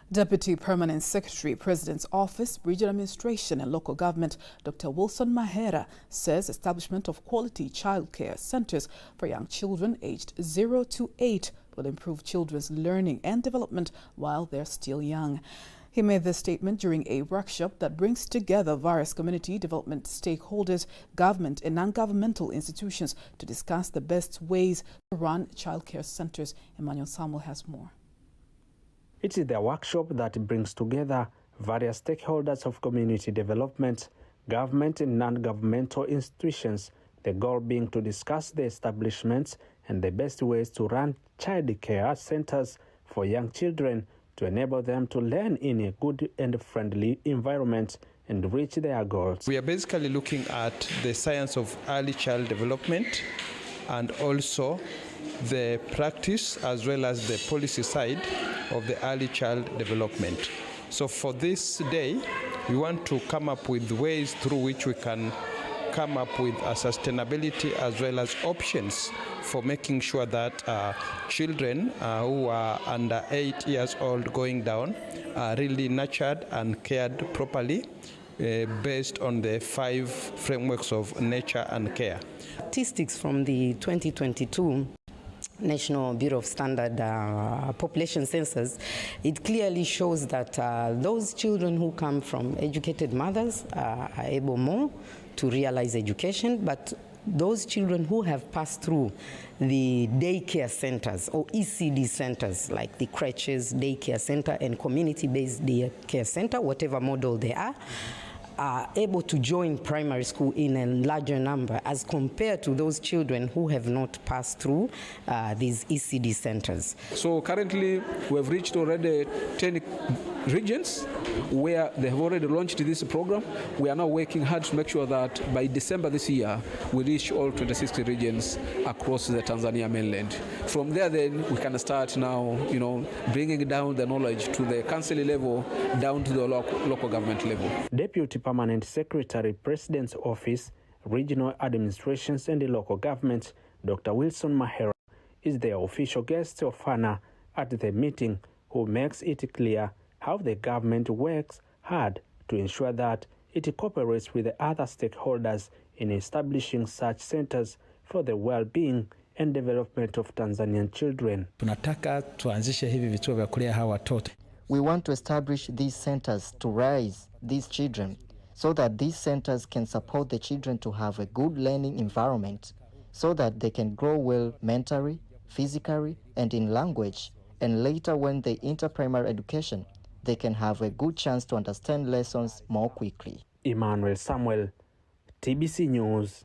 Deputy Permanent Secretary, President's Office, Regional Administration and Local Government, Dr. Wilson Mahera, says establishment of quality childcare centers for young children aged 0 to 8 will improve children's learning and development while they're still young. He made this statement during a workshop that brings together various community development stakeholders, government and non-governmental institutions to discuss the best ways to run childcare centers. Emmanuel Samuel has more. It is the workshop that brings together various stakeholders of community development, government and non-governmental institutions, the goal being to discuss the establishments and the best ways to run child care centers for young children to enable them to learn in a good and friendly environment and reach their goals. We are basically looking at the science of early child development and also the practice as well as the policy side of the early child development. So for this day, we want to come up with ways through which we can come up with a sustainability as well as options for making sure that children who are under 8 years old going down are really nurtured and cared properly based on the 5 frameworks of nature and care. Statistics from the 2022 National Bureau of Standard Population Census, it clearly shows that those children who come from educated mothers are able more to realize education, but those children who have passed through the daycare centers or ECD centers like the creches, daycare center and community-based daycare center, whatever model they are able to join primary school in a larger number as compared to those children who have not passed through these ECD centers. So currently we have reached already 10 regions where they have already launched this program. We are now working hard to make sure that by December this year we reach all 26 regions across the Tanzania mainland. From there then we can start now, bringing down the knowledge to the council level down to the local government level. Deputy Permanent Secretary, President's Office, Regional Administrations and the Local Government, Dr. Wilson Mahera, is the official guest of honor at the meeting, who makes it clear how the government works hard to ensure that it cooperates with the other stakeholders in establishing such centers for the well-being and development of Tanzanian children. Tunataka tuanzishe hivi vituo vya kulea hawa watoto. We want to establish these centers to raise these children so that these centers can support the children to have a good learning environment so that they can grow well mentally, physically, and in language. And later when they enter primary education, they can have a good chance to understand lessons more quickly. Emmanuel Samuel, TBC News.